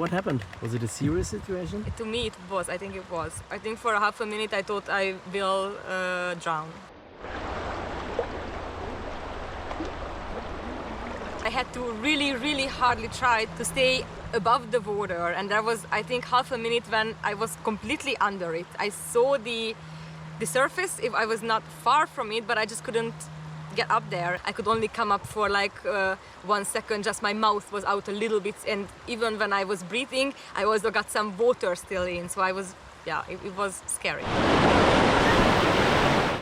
What happened? Was it a serious situation? To me it was, I think it was. I think for a half a minute I thought I will drown. I had to really hardly try to stay above the water, and there was, I think, half a minute when I was completely under it. I saw the surface if I was not far from it, but I just couldn't get up there. I could only come up for like 1 second, just my mouth was out a little bit, and even when I was breathing I also got some water still in, so I was, it was scary.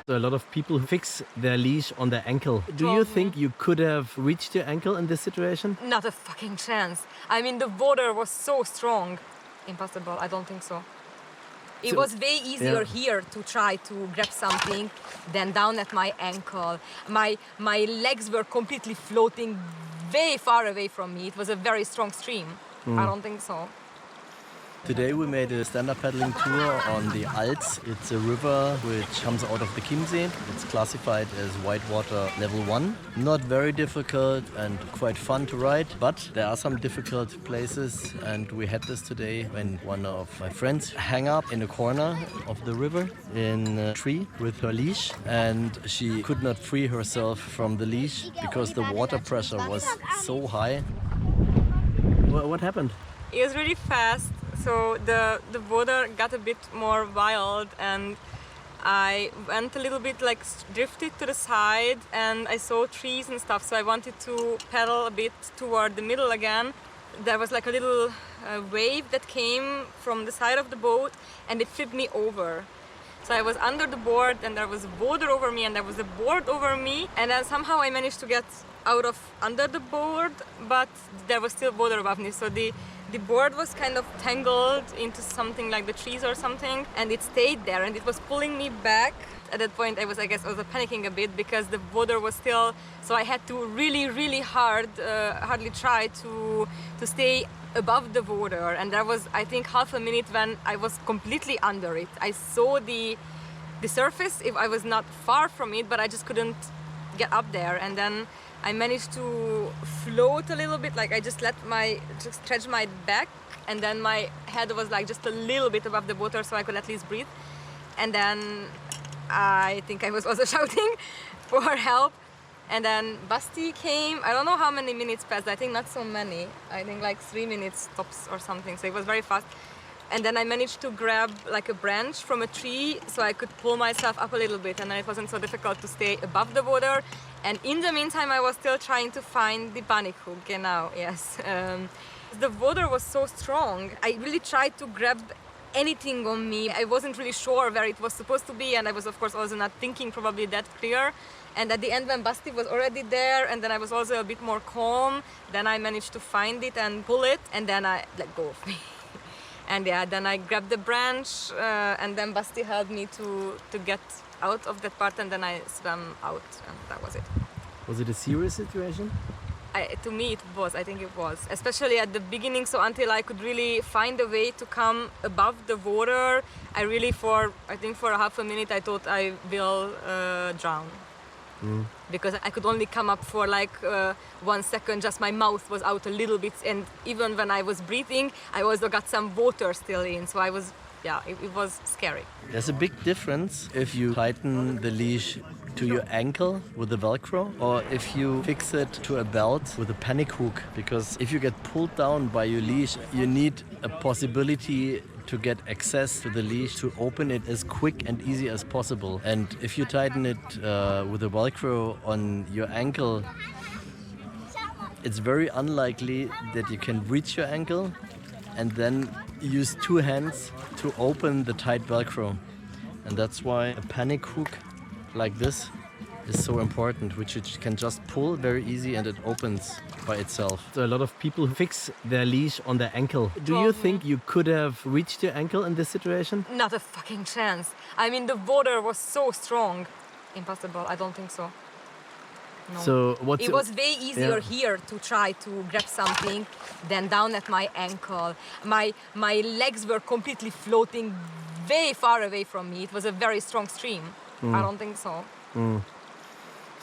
So a lot of people fix their leash on their ankle. Do you think you could have reached your ankle in this situation? Not a fucking chance. I mean, the water was so strong. Impossible, I don't think so. It was way easier here to try to grab something than down at my ankle. My legs were completely floating way far away from me. It was a very strong stream. I don't think so. Today we made a stand-up paddling tour on the Alz. It's a river which comes out of the Chiemsee. It's classified as whitewater level 1. Not very difficult and quite fun to ride, but there are some difficult places, and we had this today when one of my friends hung up in a corner of the river in a tree with her leash, and she could not free herself from the leash because the water pressure was so high. What happened? It was really fast. So the water got a bit more wild, and I went a little bit like drifted to the side, and I saw trees and stuff, so I wanted to paddle a bit toward the middle again. There was like a little wave that came from the side of the boat, and it flipped me over. So I was under the board, and there was water over me, and there was a board over me, and then somehow I managed to get out of under the board, but there was still water above me. So the board was kind of tangled into something like the trees or something, and it stayed there, and it was pulling me back. At that point I was panicking a bit because the water was still, so I had to really hardly try to stay above the water, and there was, I think, half a minute when I was completely under it. I saw the surface if I was not far from it, but I just couldn't get up there, and then I managed to float a little bit, like I just stretch my back, and then my head was like just a little bit above the water so I could at least breathe. And then I think I was also shouting for help. And then Basti came. I don't know how many minutes passed, I think not so many. I think like 3 minutes tops or something, so it was very fast. And then I managed to grab like a branch from a tree so I could pull myself up a little bit, and then it wasn't so difficult to stay above the water. And in the meantime I was still trying to find the panic hook, genau, yes. The water was so strong. I really tried to grab anything on me. I wasn't really sure where it was supposed to be, and I was of course also not thinking probably that clear. And at the end, when Basti was already there, and then I was also a bit more calm, then I managed to find it and pull it, and then I let go of me. And then I grabbed the branch, and then Basti helped me to get out of that part, and then I swam out, and that was it. Was it a serious situation? To me it was, I think it was. Especially at the beginning, so until I could really find a way to come above the water, I think for a half a minute I thought I will drown. Because I could only come up for like 1 second, just my mouth was out a little bit, and even when I was breathing I also got some water still in, so I was, it was scary. There's a big difference if you tighten the leash to your ankle with the Velcro, or if you fix it to a belt with a panic hook, because if you get pulled down by your leash, you need a possibility to get access to the leash, to open it as quick and easy as possible. And if you tighten it with a Velcro on your ankle, it's very unlikely that you can reach your ankle and then use 2 hands to open the tight Velcro. And that's why a panic hook like this is so important, which you can just pull very easy and it opens by itself. So a lot of people fix their leash on their ankle. Do you think you could have reached your ankle in this situation? Not a fucking chance. I mean, the water was so strong. Impossible, I don't think so. No. So it was way easier here to try to grab something than down at my ankle. My legs were completely floating way far away from me. It was a very strong stream. I don't think so.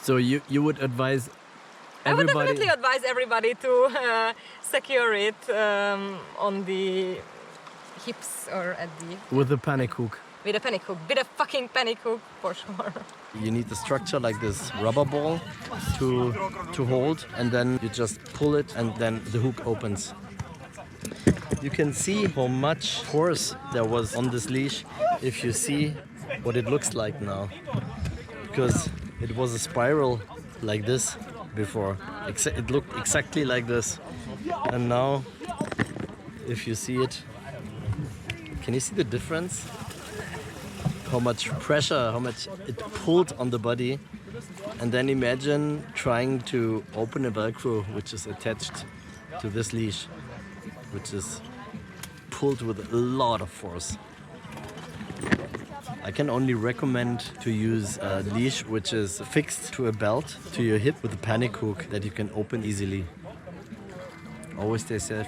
So you would advise everybody? I would definitely advise everybody to secure it on the hips or at the... With a panic hook. With a panic hook. With a fucking panic hook, for sure. You need a structure like this rubber ball to hold, and then you just pull it and then the hook opens. You can see how much force there was on this leash if you see what it looks like now. Because it was a spiral like this before. It looked exactly like this. And now, if you see it, can you see the difference? How much pressure, how much it pulled on the body. And then imagine trying to open a Velcro which is attached to this leash, which is pulled with a lot of force. I can only recommend to use a leash which is fixed to a belt to your hip with a panic hook that you can open easily. Always stay safe.